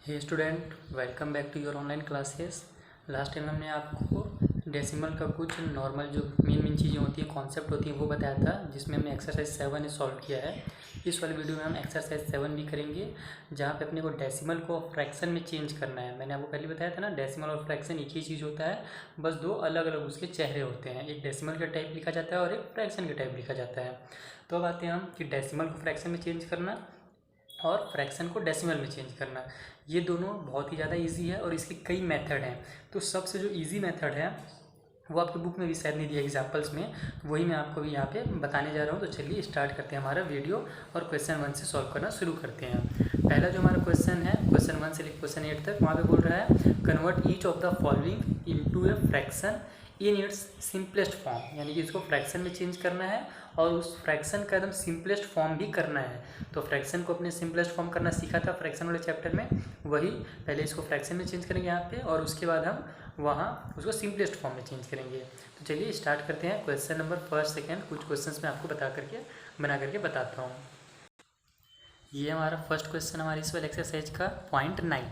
Hey student, welcome back to your online classes. Last time हमने आपको decimal का कुछ नॉर्मल जो मेन चीज़ें होती हैं, कॉन्सेप्ट होती हैं, वो बताया था, जिसमें हमने एक्सरसाइज 7 सॉल्व किया है। इस वाले वीडियो में हम एक्सरसाइज 7 भी करेंगे, जहाँ पे अपने को डेसिमल को फ्रैक्शन में चेंज करना है। मैंने आपको पहले बताया था ना, डेसिमल और फ्रैक्शन एक ही चीज़ होता है, बस दो अलग अलग उसके चेहरे होते हैं। एक डेसिमल के टाइप लिखा जाता है और एक फ्रैक्शन के टाइप लिखा जाता है। तो अब आते हैं हम कि डेसिमल को फ्रैक्शन में चेंज करना और फ्रैक्शन को डेसिमल में चेंज करना। ये दोनों बहुत ही ज़्यादा इजी है और इसके कई मेथड हैं। तो सबसे जो इजी मेथड है वो आपकी बुक में भी शायद नहीं दिया एग्जाम्पल्स में, वही मैं आपको भी यहाँ पे बताने जा रहा हूँ। तो चलिए स्टार्ट करते हैं हमारा वीडियो और क्वेश्चन 1 से सॉल्व करना शुरू करते हैं। पहला जो हमारा क्वेश्चन है, क्वेश्चन 1 से लेकर क्वेश्चन 8 तक, वहाँ पे बोल रहा है convert each of the following into a fraction in its simplest form. यानी कि इसको फ्रैक्शन में चेंज करना है और उस फ्रैक्शन का एकदम सिंपलेस्ट फॉर्म भी करना है। तो फ्रैक्शन को अपने सिंपलेस्ट फॉर्म करना सीखा था फ्रैक्शन वाले चैप्टर में, वही पहले इसको फ्रैक्शन में चेंज करेंगे यहाँ पे, और उसके बाद हम वहाँ उसको सिंपलेस्ट फॉर्म में चेंज करेंगे। तो चलिए स्टार्ट करते हैं। क्वेश्चन नंबर फर्स्ट सेकेंड कुछ क्वेश्चंस मैं आपको बना करके बताता हूँ। ये हमारा फर्स्ट क्वेश्चन हमारी इस वाले एक्सरसाइज का पॉइंट 9।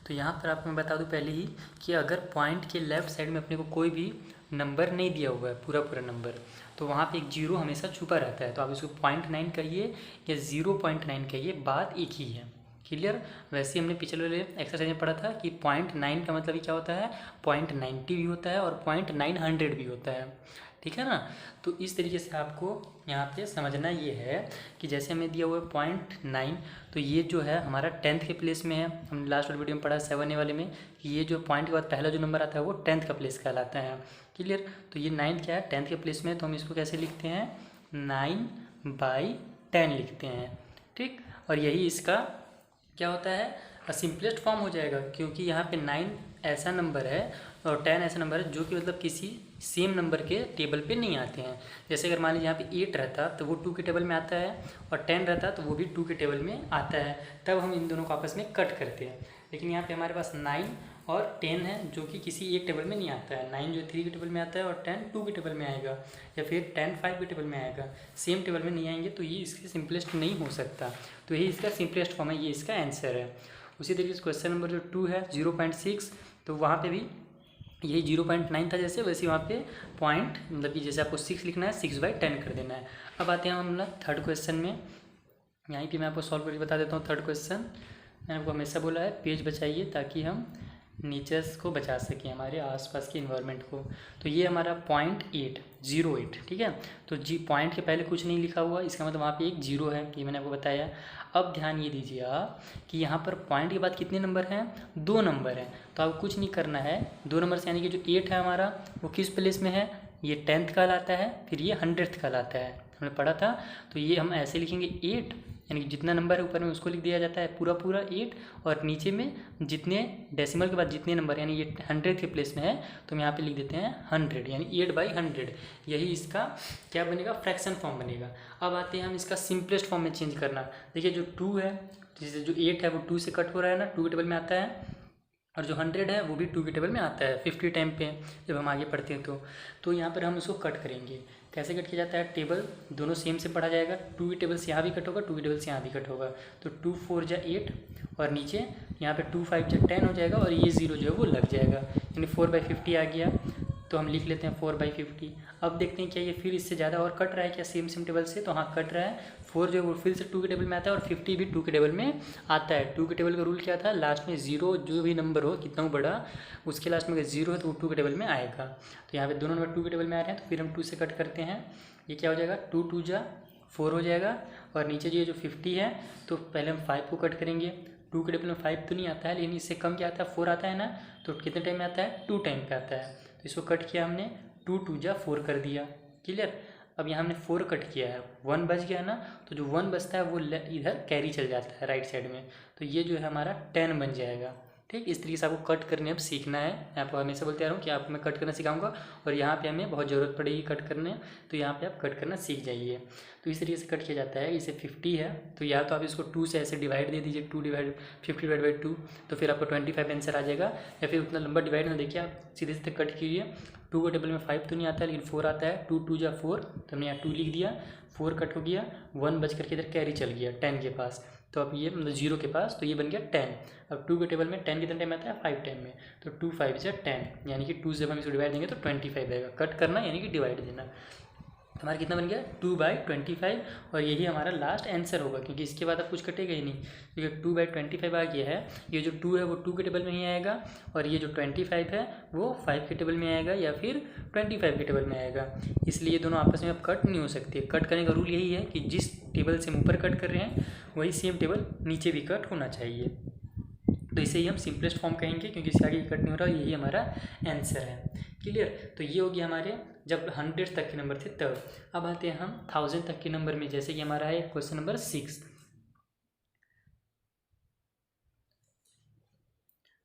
तो यहाँ पर आपको मैं बता दूँ पहले ही कि अगर पॉइंट के लेफ्ट साइड में अपने को कोई भी नंबर नहीं दिया हुआ है, पूरा नंबर, तो वहाँ पे एक जीरो हमेशा छुपा रहता है। तो आप इसको 0.9 कहिए या 0.9 कहिए, बात एक ही है। क्लियर? वैसे ही हमने पिछले वाले एक्सरसाइज में पढ़ा था कि 0.9 का मतलब क्या होता है, 0.90 भी होता है और 0.900 भी होता है। ठीक है ना? तो इस तरीके से आपको यहाँ पे समझना ये है कि जैसे हमें दिया हुआ है 0.9, तो ये जो है हमारा 10th के प्लेस में है। हमने लास्ट वाले वीडियो में पढ़ा 7A वाले में कि ये जो पॉइंट के बाद पहला जो नंबर आता है वो 10th का प्लेस कहलाता है। क्लियर? तो ये 9 क्या है, 10th के प्लेस में, तो हम इसको कैसे लिखते हैं, 9/10 लिखते हैं। ठीक? और यही इसका क्या होता है, सिंपलेस्ट फॉर्म हो जाएगा, क्योंकि यहाँ पे 9 ऐसा नंबर है और 10 ऐसा नंबर है जो कि मतलब किसी सेम नंबर के टेबल पे नहीं आते हैं। जैसे अगर मान लीजिए यहाँ पे 8 रहता तो वो 2 के टेबल में आता है, और 10 रहता तो वो भी 2 के टेबल में आता है। तब हम इन दोनों को आपस में कट करते हैं। लेकिन यहाँ पे हमारे पास 9 और 10 है जो कि किसी एक टेबल में नहीं आता है। 9 जो 3 के टेबल में आता है और 10 2 के टेबल में आएगा, या फिर 10 5 के टेबल में आएगा। सेम टेबल में नहीं आएंगे तो ये इसके सिंपलेस्ट नहीं हो सकता। तो यही इसका सिंपलेस्ट फॉर्म है, ये इसका आंसर है। उसी तरीके से क्वेश्चन नंबर जो 2 है 0.6, तो वहाँ पे भी यही 0.9 था जैसे, वैसे वहाँ पे पॉइंट मतलब कि जैसे आपको 6 लिखना है, 6/10 कर देना है। अब आते हैं हम लोग थर्ड क्वेश्चन में। यहीं पे मैं आपको सॉल्व करके बता देता हूँ थर्ड क्वेश्चन। मैंने आपको हमेशा बोला है पेज बचाइए ताकि हम नेचर्स को बचा सकें, हमारे आसपास के इन्वायरमेंट को। तो ये हमारा 0.808, ठीक है। तो पॉइंट के पहले कुछ नहीं लिखा हुआ, इसका मतलब वहाँ पे एक जीरो है, ये मैंने आपको बताया। अब ध्यान ये दीजिए आप कि यहाँ पर पॉइंट के बाद कितने नंबर हैं, 2 नंबर हैं। तो आपको कुछ नहीं करना है, 2 नंबर से, यानी कि जो 8 है हमारा वो किस प्लेस में है, ये 10th कहलाता है, फिर ये 100th कहलाता है, हमने पढ़ा था। तो ये हम ऐसे लिखेंगे 8, यानी कि जितना नंबर है ऊपर में उसको लिख दिया जाता है पूरा 8, और नीचे में जितने डेसिमल के बाद जितने नंबर, यानी ये 100th के प्लेस में है तो हम यहाँ पे लिख देते हैं 100, यानी 8/100। यही इसका क्या बनेगा, फ्रैक्शन फॉर्म बनेगा। अब आते हैं हम इसका सिंपलेस्ट फॉर्म में चेंज करना। देखिए जो 2 है, जैसे जो 8 है वो 2 से कट हो रहा है ना, 2 के टेबल में आता है, और जो 100 है वो भी 2 के टेबल में आता है 50 टाइम पे जब हम आगे पढ़ते हैं। तो यहाँ पर हम इसको कट करेंगे। कैसे कट किया जाता है, टेबल दोनों सेम से पढ़ा जाएगा। 2 की टेबल से यहाँ भी कट होगा, 2 की टेबल से यहाँ भी कट होगा। तो 2 4 जा 8, और नीचे यहाँ पे 2 5 जा 10 हो जाएगा, और ये 0 जो है वो लग जाएगा, यानी 4/50 आ गया। तो हम लिख लेते हैं 4/50। अब देखते हैं क्या ये फिर इससे ज़्यादा और कट रहा है क्या सेम टेबल से, तो हाँ कट रहा है। 4 जो है वो फिर से 2 के टेबल में आता है, और 50 भी 2 के टेबल में आता है। 2 के टेबल का रूल क्या था, लास्ट में 0 जो भी नंबर हो कितना बड़ा, उसके लास्ट में अगर 0 है तो वो 2 के टेबल में आएगा। तो यहाँ पे दोनों नंबर 2 के टेबल में आ रहे हैं, तो फिर हम 2 से कट करते हैं। ये क्या हो जाएगा, 2 2 जा 4 हो जाएगा, और नीचे ये जो 50 है तो पहले हम 5 को कट करेंगे। 2 के टेबल में 5 तो नहीं आता है, लेकिन इससे कम क्या आता है, 4 आता है ना। तो कितने टाइम में आता है, 2 टाइम पे आता है। तो इसको कट किया हमने, 2 2 जा 4 कर दिया। क्लियर? अब यहाँ हमने 4 कट किया है, 1 बच गया ना, तो जो 1 बचता है वो इधर कैरी चल जाता है राइट साइड में, तो ये जो है हमारा 10 बन जाएगा। ठीक, इस तरीके से आपको कट करने अब सीखना है। मैं आपको हमेशा बोलते आ रहा हूँ कि आपको मैं कट करना सिखाऊंगा, और यहाँ पे हमें बहुत ज़रूरत पड़ेगी कट करने, तो यहाँ पे आप कट करना सीख जाइए। तो इस तरीके से कट किया जाता है। इसे 50 है तो या तो आप इसको 2 से ऐसे डिवाइड दे दीजिए, 50/2, तो फिर आपको 25 आंसर आ जाएगा। या फिर उतना लंबा डिवाइड ना देखिए, आप सीधे सीधे कट कीजिए। 2 के टेबल में 5 तो नहीं आता है, लेकिन 4 आता है। 2 2 जा 4, तो हमने यहाँ 2 लिख दिया, 4 कट हो गया, 1 बच करके इधर कैरी चल गया 10 के पास। तो अब ये मतलब 0 के पास, तो ये बन गया 10। अब 2 के टेबल में 10 कितना टाइम आता है, 5 टाइम में, तो 2 5 से 10, यानी कि 2 से हम इसको डिवाइड देंगे तो 25 आएगा। कट करना यानी कि डिवाइड देना। हमारा कितना बन गया 2/25, और यही हमारा लास्ट आंसर होगा, क्योंकि इसके बाद अब कुछ कटेगा ही नहीं, क्योंकि 2/25 आ गया है। ये जो 2 है वो 2 के टेबल में ही आएगा, और ये जो 25 है वो 5 के टेबल में आएगा या फिर 25 के टेबल में आएगा। इसलिए दोनों आपस में अब कट नहीं हो सकते। कट करने का रूल यही है कि जिस टेबल से हम ऊपर कट कर रहे हैं वही सेम टेबल नीचे भी कट होना चाहिए। तो इसे ही हम सिंपलेस्ट फॉर्म कहेंगे, क्योंकि इससे आगे कट नहीं हो रहा, यही हमारा आंसर है। क्लियर। तो ये हो गया हमारे जब 100 तक के नंबर थे तब। अब आते हैं हम 1000 तक के नंबर में, जैसे कि हमारा है क्वेश्चन नंबर 6।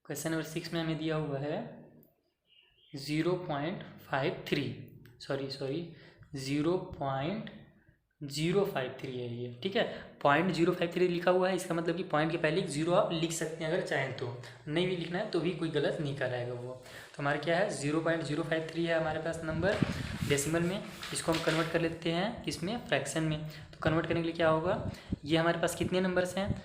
क्वेश्चन नंबर 6 में हमें दिया हुआ है 0.53 0.053 है ये, ठीक है। 0.053 लिखा हुआ है, इसका मतलब कि पॉइंट के पहले एक 0 आप लिख सकते हैं अगर चाहें तो, नहीं भी लिखना है तो भी कोई गलत नहीं कराएगा वो। तो हमारा क्या है 0.053 है हमारे पास नंबर डेसिमल में। इसको हम कन्वर्ट कर लेते हैं इसमें फ्रैक्शन में। तो कन्वर्ट करने के लिए क्या होगा, ये हमारे पास कितने नंबर्स हैं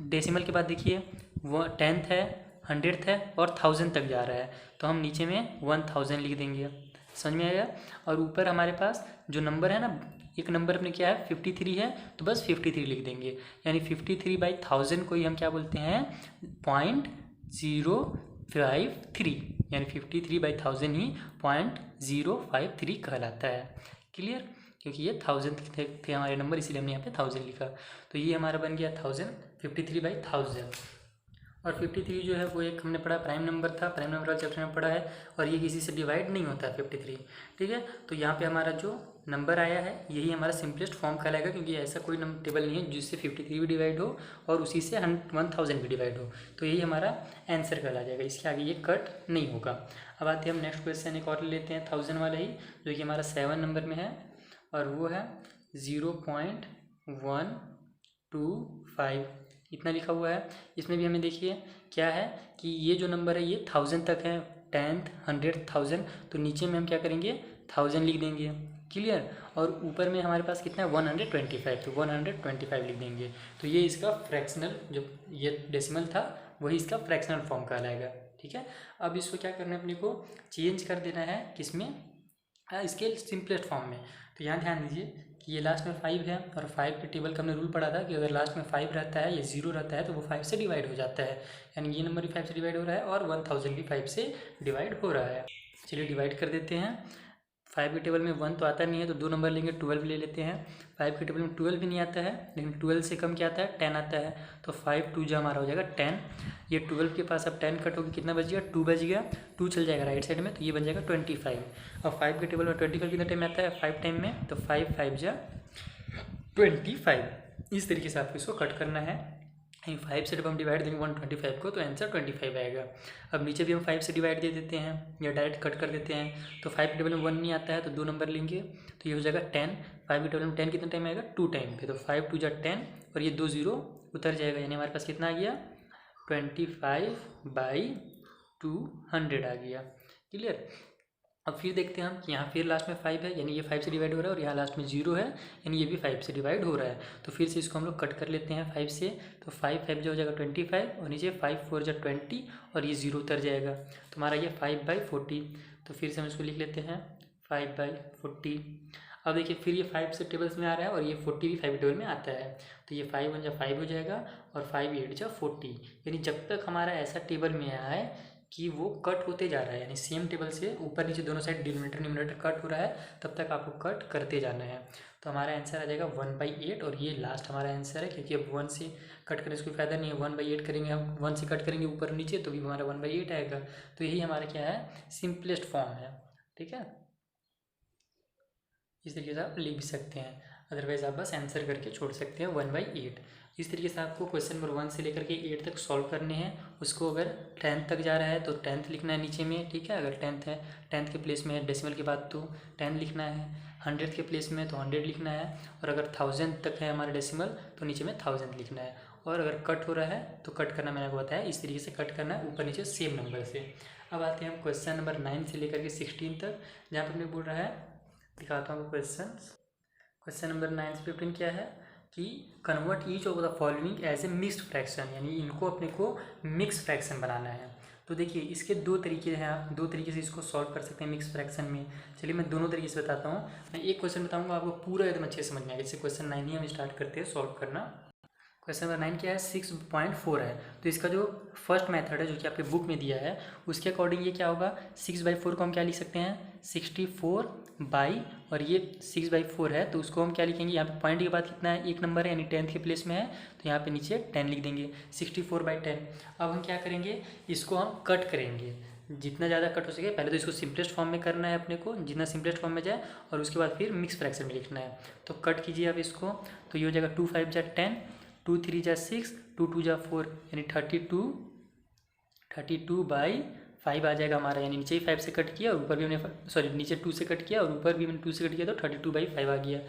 डेसिमल के बाद, देखिए वो 10th है, 100th है और 1000 तक जा रहा है, तो हम नीचे में 1000 लिख देंगे। समझ में आया। और ऊपर हमारे पास जो नंबर है ना, एक नंबर अपने क्या है 53 है, तो बस 53 लिख देंगे, यानी 53/1000 को ही हम क्या बोलते हैं 0.053, यानी 53/1000 ही 0.053 कहलाता है। क्लियर। क्योंकि ये 1000 थे हमारे नंबर, इसीलिए हमने यहाँ पे 1000 लिखा। तो ये हमारा बन गया 1000, 53/1000। और 53 जो है वो एक हमने पढ़ा प्राइम नंबर था, प्राइम नंबर वाला चैप्टर में पढ़ा है, और ये किसी से डिवाइड नहीं होता है 53, ठीक है। तो यहाँ पे हमारा जो नंबर आया है यही हमारा सिंपलेस्ट फॉर्म कहलाएगा, क्योंकि ऐसा कोई टेबल नहीं है जिससे 53 भी डिवाइड हो और उसी से 1000 भी डिवाइड हो, तो यही हमारा आंसर कहला जाएगा। इसके आगे ये कट नहीं होगा। अब आते हैं हम नेक्स्ट क्वेश्चन एक और लेते हैं 1000 वाला ही, जो कि हमारा 7 नंबर में है, और वो है 0.125, इतना लिखा हुआ है। इसमें भी हमें देखिए क्या है कि ये जो नंबर है ये 1000 तक है, 10th 100th 1000, तो नीचे में हम क्या करेंगे 1000 लिख देंगे। क्लियर। और ऊपर में हमारे पास कितना है 125, तो 125 लिख देंगे। तो ये इसका फ्रैक्शनल, जो ये डेसिमल था वही इसका फ्रैक्शनल फॉर्म कहलाएगा, ठीक है। अब इसको क्या करना है अपने को चेंज कर देना है किसमें, इसके सिंपलेस्ट फॉर्म में। तो यहाँ ध्यान दीजिए कि ये लास्ट में 5 है, और 5 के टेबल का हमने रूल पढ़ा था कि अगर लास्ट में 5 रहता है या 0 रहता है तो वो 5 से डिवाइड हो जाता है, यानी ये नंबर भी 5 से डिवाइड हो रहा है और 1000 भी 5 से डिवाइड हो रहा है। चलिए डिवाइड कर देते हैं। 5 के टेबल में 1 तो आता नहीं है, तो 2 नंबर लेंगे, 12 ले लेते हैं। 5 के टेबल में 12 भी नहीं आता है, लेकिन 12 से कम क्या आता है 10 आता है, तो 5 2 जो हमारा हो जाएगा 10। ये 12 के पास अब 10 कट होगी, कितना बच गया 2 बच गया, 2 चल जाएगा राइट साइड में, तो ये बन जाएगा 25। और 5 के टेबल में 25 कितना टाइम आता है 5 टाइम में, तो 5 5 जा 25। इस तरीके से आपको इसको कट करना है। 5 से जब हम डिवाइड देंगे 125 को, तो आंसर 25 आएगा। अब नीचे भी हम 5 से डिवाइड दे देते हैं या डायरेक्ट कट कर देते हैं। तो 5 के टेबल में 1 नहीं आता है, तो 2 नंबर लेंगे, तो ये हो जाएगा 10। 5 के टेबल में 10 कितना टाइम आएगा 2 टाइम पे, तो 5 2 जा 10, और ये 2 0 उतर जाएगा, यानी हमारे पास कितना आ गया 25/200 आ गया। क्लियर। अब फिर देखते हैं हम कि यहाँ फिर लास्ट में 5 है, यानी ये 5 से डिवाइड हो रहा है, और यहाँ लास्ट में 0 है, यानी ये भी 5 से डिवाइड हो रहा है। तो फिर से इसको हम लोग कट कर लेते हैं 5 से, तो 5 5 जो हो जाएगा 25, और नीचे 5 4 जा 20, और ये 0 उतर जाएगा, तो हमारा ये 5/40। तो फिर से हम इसको लिख लेते हैं 5/40। अब देखिए फिर ये 5 से टेबल्स में आ रहा है, और ये 40 भी 5 टेबल में आता है, तो ये 5 1 जा 5 हो जाएगा, और 5 8 जा 40, यानी जब तक हमारा ऐसा टेबल में आए कि वो कट होते जा रहा है, यानी सेम टेबल से ऊपर नीचे दोनों साइड डिनोमिनेटर न्यूमरेटर कट हो रहा है, तब तक आपको कट करते जाना है। तो हमारा आंसर आ जाएगा 1/8, और ये लास्ट हमारा आंसर है, क्योंकि अब 1 से कट करने से कोई फायदा नहीं है। 1/8 करेंगे हम, 1 से कट करेंगे ऊपर नीचे, तो भी हमारा 1/8 आएगा। तो यही हमारा क्या है सिंपलेस्ट फॉर्म है, ठीक है। इस तरीके से आप लिख भी सकते हैं, अदरवाइज आप बस आंसर करके छोड़ सकते हैं 1/8। इस तरीके से आपको क्वेश्चन नंबर 1 से लेकर के 8 तक सॉल्व करने हैं। उसको अगर 10th तक जा रहा है तो 10th लिखना है नीचे में, ठीक है। अगर 10th है, 10th के प्लेस में डेसिमल के बाद तो 10 लिखना है, 100th के प्लेस में तो 100 लिखना है, और अगर 1000 तक है हमारा डेसिमल तो नीचे में 1000 लिखना है। और अगर कट हो रहा है तो कट करना मैंने आपको बताया, इस तरीके से कट करना है ऊपर नीचे सेम नंबर से। अब आते हैं हम क्वेश्चन नंबर 9 से लेकर के 16 तक, जहाँ पर मैं बोल रहा है, दिखाता हूँ क्वेश्चन। क्वेश्चन नंबर 9 से 15 क्या है कि convert each of the following as a mixed fraction, यानी इनको अपने को मिक्स फ्रैक्शन बनाना है। तो देखिए इसके दो तरीके हैं, आप दो तरीके से इसको सॉल्व कर सकते हैं मिक्स फ्रैक्शन में। चलिए मैं दोनों तरीके से बताता हूँ। मैं एक क्वेश्चन बताऊँगा, आपको पूरा एकदम अच्छे से समझ में आएगा। जैसे क्वेश्चन 9 ही हम स्टार्ट करते हैं सॉल्व करना। क्वेश्चन नंबर 9 क्या है, 6.4 है। तो इसका जो फर्स्ट मेथड है जो कि आपके बुक में दिया है उसके अकॉर्डिंग ये क्या होगा, 6/4 को हम क्या लिख सकते हैं 64 बाई, और ये 6/4 है तो उसको हम क्या लिखेंगे, यहाँ पे पॉइंट के बाद कितना है, एक नंबर है यानी 10th के प्लेस में है, तो यहाँ पे नीचे 10 लिख देंगे, 64/10। अब हम क्या करेंगे, इसको हम कट करेंगे जितना ज़्यादा कट हो सके। पहले तो इसको सिंपलेस्ट फॉर्म में करना है अपने को, जितना सिंपलेस्ट फॉर्म में जाए, और उसके बाद फिर मिक्स फ्रैक्शन में लिखना है। तो कट कीजिए आप इसको, तो ये हो जाएगा 2 5 जा 10, 2 3 जा 6, 2 2 जा 4, यानी 32/5 आ जाएगा हमारा। यानी नीचे ही 5 से कट किया और ऊपर भी हमने सॉरी नीचे 2 से कट किया और ऊपर भी हमने 2 से कट किया, तो 32/5 आ गया।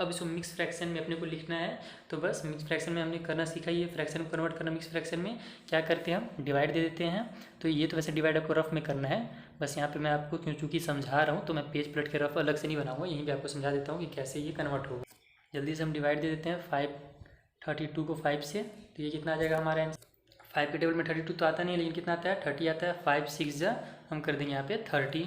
अब इसको मिक्स फ्रैक्शन में अपने को लिखना है। तो बस मिक्स फ्रैक्शन में हमने करना सीखा, ये फ्रैक्शन को कन्वर्ट करना। मिक्स फ्रैक्शन में क्या करते हैं, हम डिवाइड दे देते हैं। तो ये तो वैसे डिवाइड आपको रफ में करना है, बस यहाँ पे मैं आपको चूँकि समझा रहा हूँ तो मैं पेज पलट के रफ अलग से नहीं बनाऊँगा, यहीं पर आपको समझा देता हूँ कि कैसे ये कन्वर्ट होगा। जल्दी से हम डिवाइड दे देते हैं 32 को 5 से, तो ये कितना आ जाएगा हमारा आंसर। 5 के टेबल में 32 तो आता नहीं है, लेकिन कितना आता है 30 आता है। 5 6 जा हम कर देंगे यहाँ पे 30,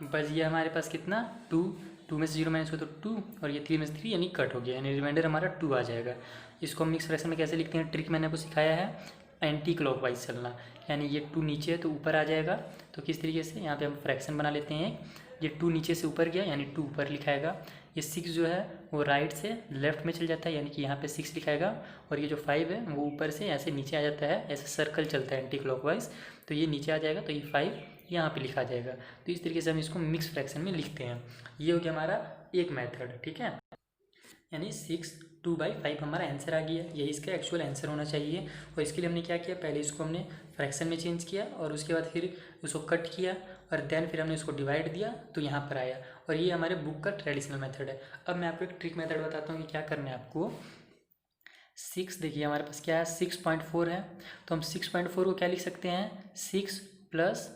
बस ये हमारे पास कितना 2 में से 0 माइनस हो तो 2, और ये 3 में से 3 यानी कट हो गया, यानी रिमाइंडर हमारा 2 आ जाएगा। इसको हम मिक्स फ्रैक्शन में कैसे लिखते हैं, ट्रिक मैंने आपको सिखाया है, एंटी क्लॉकवाइज चलना, यानी ये 2 नीचे है तो ऊपर आ जाएगा। तो किस तरीके से, यहाँ पे हम फ्रैक्शन बना लेते हैं, ये 2 नीचे से ऊपर गया यानी 2 ऊपर लिखाएगा। ये 6 जो है वो राइट से लेफ्ट में चल जाता है, यानी कि यहाँ पे 6 लिखाएगा, और ये जो 5 है वो ऊपर से ऐसे नीचे आ जाता है, ऐसे सर्कल चलता है एंटी क्लॉकवाइज, तो ये नीचे आ जाएगा, तो ये 5 यहाँ पे लिखा जाएगा। तो इस तरीके से हम इसको मिक्स फ्रैक्शन में लिखते हैं। ये हो गया हमारा एक मेथड, ठीक है, यानी 6/2/5 हमारा आंसर आ गया। यही इसका एक्चुअल आंसर होना चाहिए। और इसके लिए हमने क्या किया, पहले इसको हमने फ्रैक्शन में चेंज किया और उसके बाद फिर उसको कट किया और देन फिर हमने उसको डिवाइड दिया तो यहाँ पर आया। और ये हमारे बुक का ट्रेडिशनल मेथड है। अब मैं आपको एक ट्रिक मेथड बताता हूँ कि क्या करना है आपको। 6 देखिए हमारे पास क्या है 6.4 है, तो हम 6.4 को क्या लिख सकते हैं 6 +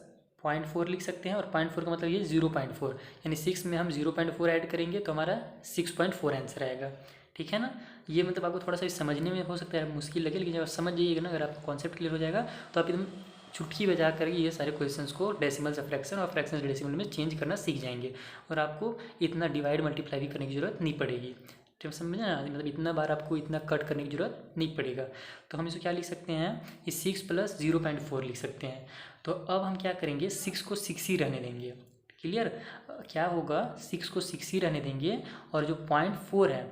0.4 लिख सकते हैं, और 0.4 का मतलब ये 0.4, यानी 6 में हम 0.4 ऐड करेंगे तो हमारा 6.4 आंसर आएगा। ठीक है ना, ये मतलब आपको थोड़ा सा समझने में हो सकता है मुश्किल लगे, लेकिन जब समझ जाइएगा ना, अगर आपका कॉन्सेप्ट क्लियर हो जाएगा तो आप एकदम चुटकी बजा करके ये सारे क्वेश्चंस को डेसिमल से फ्रैक्शन और फ्रैक्शन से डेसिमल में चेंज करना सीख जाएंगे, और आपको इतना डिवाइड मल्टीप्लाई भी करने की जरूरत नहीं पड़ेगी। तो समझे ना, मतलब इतना बार आपको इतना कट करने की जरूरत नहीं पड़ेगा। तो हम इसको क्या लिख सकते हैं, ये 6 + 0.4 लिख सकते हैं। तो अब हम क्या करेंगे, 6 को 6 ही रहने देंगे। क्लियर, क्या होगा 6 को 6 ही रहने देंगे, और जो 0.4 है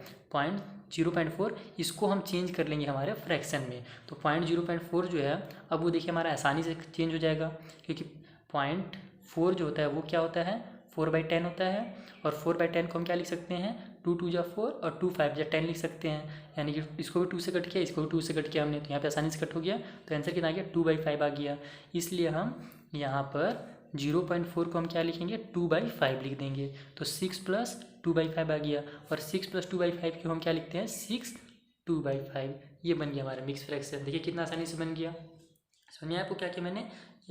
0.4 इसको हम चेंज कर लेंगे हमारे फ्रैक्शन में। तो 0.4 जो है अब वो देखिए हमारा आसानी से चेंज हो जाएगा, क्योंकि 0.4 जो होता है वो क्या होता है 4/10 होता है, और 4/10 को हम क्या लिख सकते हैं 2 2 जा 4 और 2 5 जा 10 लिख सकते हैं, यानी कि इसको भी 2 से कट किया, इसको भी 2 से कट किया हमने, तो यहाँ पे आसानी से कट हो गया। तो आंसर कितना आ गया 2/5 आ गया। इसलिए हम यहाँ पर 0.4 को हम क्या लिखेंगे 2/5 लिख देंगे। तो 6 + 2/5 आ गया, और 6 + 2/5 को हम क्या लिखते हैं 6 2/5। ये बन गया हमारा मिक्स फ्रैक्शन। देखिए कितना आसानी से बन गया। सुनिए आपको क्या किया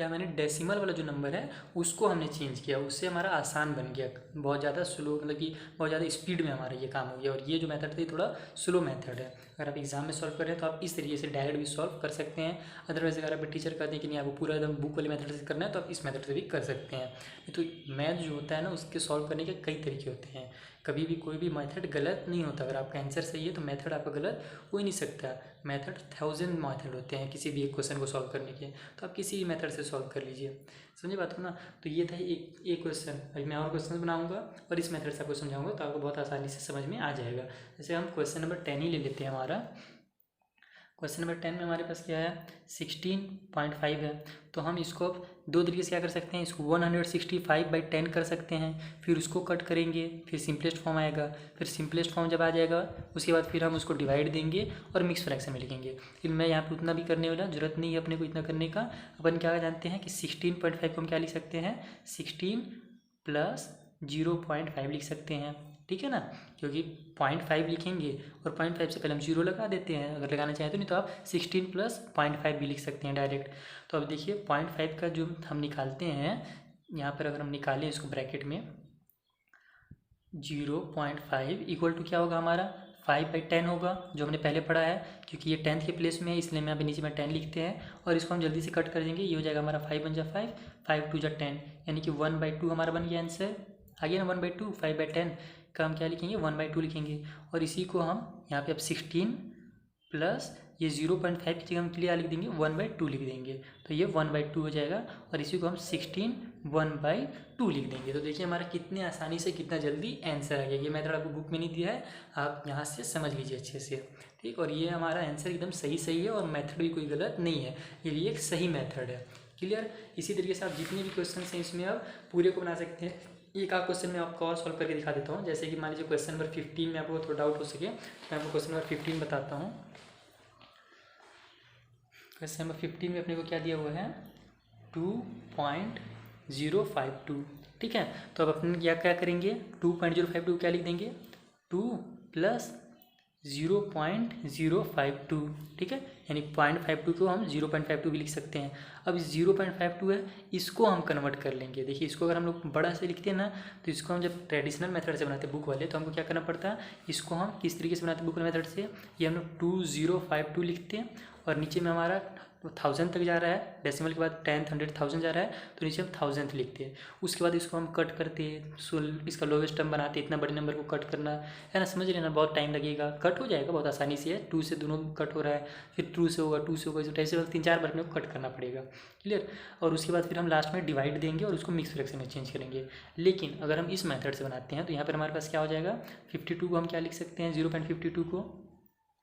मैंने डेसिमल वाला जो नंबर है उसको हमने चेंज किया, उससे हमारा आसान बन गया, बहुत ज़्यादा स्लो, मतलब कि बहुत ज़्यादा स्पीड में हमारा ये काम हो गया। और ये जो मेथड था ये थोड़ा स्लो मेथड है। अगर आप एग्जाम में सॉल्व कर रहे हैं तो आप इस तरीके से डायरेक्ट भी सॉल्व कर सकते हैं। अदरवाइज अगर आप टीचर कहते हैं कि नहीं आपको पूरा एकदम बुक वाले मेथड से करना है तो आप इस मेथड से भी कर सकते हैं। तो मैथ जो होता है ना उसके सॉल्व करने के कई तरीके होते हैं। कभी भी कोई भी मेथड गलत नहीं होता। अगर आपका आंसर सही है तो मेथड आपका गलत हो ही नहीं सकता। मेथड 1000 मेथड होते हैं किसी भी एक क्वेश्चन को सॉल्व करने के, तो आप किसी भी मेथड से सॉल्व कर लीजिए। समझे बात को ना। तो ये था एक क्वेश्चन। अभी मैं और क्वेश्चन बनाऊंगा और इस मेथड से आपको समझाऊंगा, तो आपको बहुत आसानी से समझ में आ जाएगा। जैसे हम क्वेश्चन नंबर 10 ही ले लेते हैं। हमारा क्वेश्चन नंबर 10 में हमारे पास क्या है 16.5 है। तो हम इसको अब दो तरीके से क्या कर सकते हैं, इसको 165/10 कर सकते हैं, फिर उसको कट करेंगे, फिर सिंपलेस्ट फॉर्म आएगा, फिर सिंपलेस्ट फॉर्म जब आ जाएगा उसके बाद फिर हम उसको डिवाइड देंगे और मिक्स फ्रैक्शन में लिखेंगे। फिर मैं यहाँ पे उतना भी करने वाला जरूरत नहीं है अपने को इतना करने का। अपन क्या जानते हैं कि 16.5 को हम क्या लिख सकते हैं 16 + 0.5 लिख सकते हैं। ठीक है ना, क्योंकि 0.5 लिखेंगे और 0.5 से पहले हम 0 लगा देते हैं अगर लगाना चाहें तो, नहीं तो आप 16 + 0.5 भी लिख सकते हैं डायरेक्ट। तो अब देखिए 0.5 का जो हम निकालते हैं यहाँ पर, अगर हम निकालें इसको ब्रैकेट में 0.5 = क्या होगा हमारा 5/10 होगा, जो हमने पहले पढ़ा है। क्योंकि ये 10th के प्लेस में है इसलिए हम यहाँ पे नीचे में 10 लिखते हैं और इसको हम जल्दी से कट कर देंगे। ये हो जाएगा हमारा 5 बन जा 5, 5 2 जा 10, यानी कि 1/2 हमारा बन गया आंसर। आ गया ना 1/2, 5/10 का हम क्या लिखेंगे 1/2 लिखेंगे। और इसी को हम यहाँ पे अब 16 प्लस ये 0.5 की जगह हम क्या लिख देंगे 1/2 लिख देंगे, तो ये 1/2 हो जाएगा। और इसी को हम 16 1/2 लिख देंगे। तो देखिए हमारा कितने आसानी से कितना जल्दी आंसर आ गया। ये मेथड आपको बुक में नहीं दिया है, आप यहाँ से समझ लीजिए अच्छे से, ठीक। और ये हमारा आंसर एकदम सही है और मेथड भी कोई गलत नहीं है, ये एक सही मेथड है। क्लियर। इसी तरीके से आप जितने भी क्वेश्चन हैं इसमें आप पूरे को बना सकते हैं। एक आध क्वेश्चन में आपको और सॉल्व करके दिखा देता हूँ। जैसे कि मान लीजिए क्वेश्चन नंबर 15 में आपको थोड़ा डाउट हो सके, मैं आपको क्वेश्चन नंबर 15 बताता हूँ। क्वेश्चन नंबर 15 में अपने को क्या दिया हुआ है 2.052, ठीक है। तो अब अपन क्या करेंगे 2.052 क्या लिख देंगे 2 + 0.052, ठीक है। यानी 0.52 को हम 0.52 भी लिख सकते हैं। अब इस 0.52 है इसको हम कन्वर्ट कर लेंगे। देखिए इसको अगर हम लोग बड़ा से लिखते हैं ना, तो इसको हम जब ट्रेडिशनल मेथड से बनाते हैं बुक वाले, तो हमको क्या करना पड़ता है, इसको हम किस तरीके से बनाते हैं बुक मेथड से, ये हम लोग 2052 लिखते हैं और नीचे में हमारा 1000 तक जा रहा है, डेसिमल के बाद 10, 100, 1000 जा रहा है, तो नीचे हम 1000 लिखते हैं। उसके बाद इसको हम कट करते हैं, इसका लोवेस्ट टर्म बनाते हैं। इतना बड़े नंबर को कट करना है ना, समझ रहे ना, बहुत टाइम लगेगा। कट हो जाएगा बहुत आसानी से है, 2 से दोनों कट हो रहा है, फिर 2 से होगा, 2 से होगा, ऐसे 3-4 बार अपने को कट करना पड़ेगा। क्लियर। और उसके बाद फिर हम लास्ट में डिवाइड देंगे और उसको मिक्स फ्रैक्शन में चेंज करेंगे। लेकिन अगर हम इस मेथड से बनाते हैं तो यहाँ पर हमारे पास क्या हो जाएगा 52 को हम क्या लिख सकते हैं 0.52 को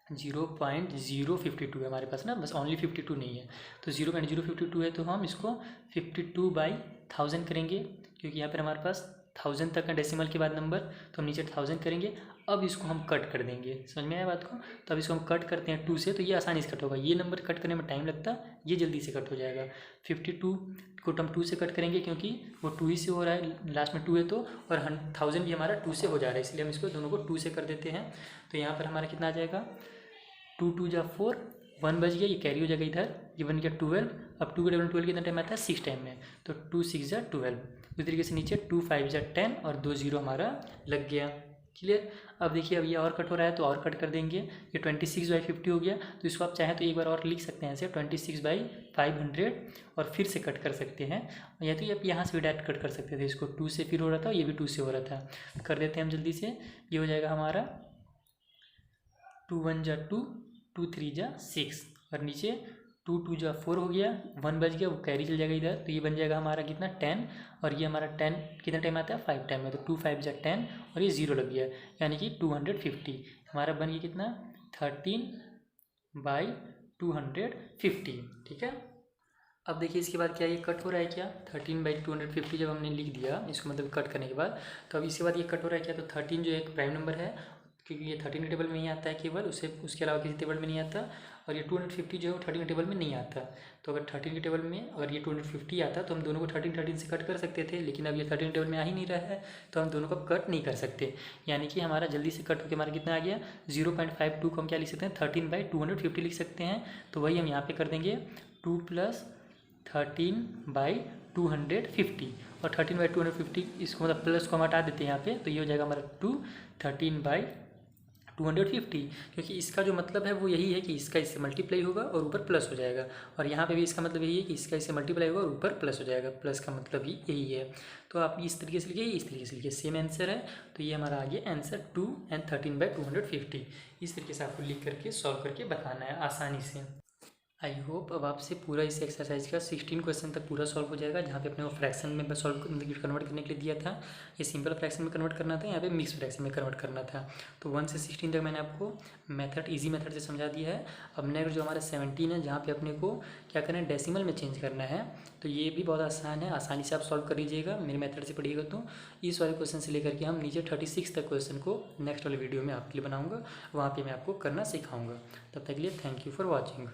0.052 है हमारे पास ना, बस ओनली 52 नहीं है, तो 0.052 है। तो हम इसको 52/1000 करेंगे, क्योंकि यहाँ पर हमारे पास 1000 तक का डेसिमल के बाद नंबर, तो हम नीचे 1000 करेंगे। अब इसको हम कट कर देंगे, समझ में आया बात को। तो अब इसको हम कट करते हैं 2 से, तो ये आसानी से कट होगा। ये नंबर कट करने में टाइम लगता, ये जल्दी से कट हो जाएगा। 52 को हम 2 से कट करेंगे, क्योंकि वो 2 ही से हो रहा है, लास्ट में 2 है तो, और 1000 भी हमारा 2 से हो जा रहा है, इसलिए हम इसको दोनों को 2 से कर देते हैं। तो यहाँ पर हमारा कितना आ जाएगा 2 2 जा 4, 1 बच गया, ये कैरी हो जाएगा इधर, ये बन गया 12। अब 2 के डबल 12 कितना टाइम आता है 6 टाइम में, तो 2 6 जा 12। उस तरीके से नीचे 2 5 जा 10 और 2 0 हमारा लग गया। क्लियर। अब देखिए अब ये और कट हो रहा है तो और कट कर देंगे। ये 26/50 हो गया, तो इसको आप चाहें तो एक बार और लिख सकते हैं ऐसे 26/500 और फिर से कट कर सकते हैं, या तो आप यहाँ से भी डायरेक्ट कट कर सकते थे। इसको 2 से फिर हो रहा था, ये भी 2 से हो रहा था, कर देते हैं हम जल्दी से। ये हो जाएगा हमारा 2 1 जा 2, 2 3 जा 6 और नीचे 2 2 जा 4 हो गया, 1 बच गया, वो कैरी चल जाएगा इधर, तो ये बन जाएगा हमारा कितना 10। और ये हमारा 10 कितना टाइम आता है 5 टाइम में, तो 2 5 जा 10 और ये 0 लग गया, यानी कि 250 हमारा बन गया कितना 13/250, ठीक है। अब देखिए इसके बाद क्या ये कट हो रहा है क्या 13/250 जब हमने लिख दिया इसको, मतलब कट करने के बाद, तो अब इसके बाद ये कट हो रहा है क्या, तो 13 जो एक प्राइम नंबर है, क्योंकि ये 13 के टेबल में ही आता है केवल, उसके अलावा किसी टेबल में नहीं आता। और ये 250 जो है वो 13 के टेबल में नहीं आता। तो अगर 13 के टेबल में अगर ये 250 आता तो हम दोनों को 13 से कट कर सकते थे, लेकिन अब ये 13 के टेबल में आ ही नहीं रहा है, तो हम दोनों को कट नहीं कर सकते। यानी कि हमारा जल्दी से कट होकर हमारा कितना आ गया 0.52 को हम क्या लिख सकते हैं 13/250 लिख सकते हैं। तो वही हम यहाँ पे कर देंगे 2 + 13/250 और 13/250 इसको मतलब प्लस को हम हटा देते हैं यहाँ पे, तो ये हो जाएगा हमारा 13/250, क्योंकि इसका जो मतलब है वो यही है कि इसका इससे मल्टीप्लाई होगा और ऊपर प्लस हो जाएगा। और यहाँ पे भी इसका मतलब यही है कि इसका इससे मल्टीप्लाई होगा और ऊपर प्लस हो जाएगा, प्लस का मतलब ही यही है। तो आप इस तरीके से लिखिए, इस तरीके से लिखिए, सेम आंसर है। तो ये हमारा आ गया आंसर 2 और 13/250। इस तरीके से आपको लिख करके सॉल्व करके बताना है आसानी से। आई होप अब आपसे पूरा इस एक्सरसाइज का 16 क्वेश्चन तक पूरा सॉल्व हो जाएगा, जहाँ पे अपने को फ्रैक्शन में कन्वर्ट करने के लिए दिया था। ये सिंपल फ्रैक्शन में कन्वर्ट करना था, यहाँ पे मिक्स फ्रैक्शन में कन्वर्ट करना था। तो 1 से 16 तक मैंने आपको मेथड इजी मेथड से समझा दिया है। अब नेक्स्ट जो हमारा 17 है, जहाँ पे अपने को क्या करना है डेसिमल में चेंज करना है, तो ये भी बहुत आसान है, आसानी से आप सॉल्व कर लीजिएगा मेरे मेथड से पढ़िएगा। तो इस वाले क्वेश्चन से लेकर के हम नीचे 36 तक क्वेश्चन को नेक्स्ट वाले वीडियो में आपके लिए बनाऊँगा, वहाँ पर मैं आपको करना सिखाऊँगा। तब तक के लिए थैंक यू फॉर वॉचिंग।